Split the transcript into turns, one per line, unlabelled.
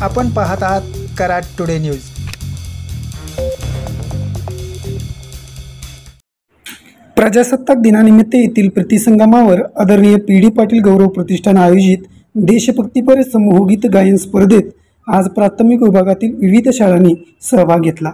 आपण पाहत आहात कराड टुडे न्यूज।
प्रजासत्ताक दिनानिमित्त येथील प्रतिसंगमावर आदरणीय पी.डी. पाटील गौरव प्रतिष्ठान आयोजित देशभक्तीपर समूहगीत गायन स्पर्धेत आज प्राथमिक विभागातील विविध शाळांनी सहभाग घेतला।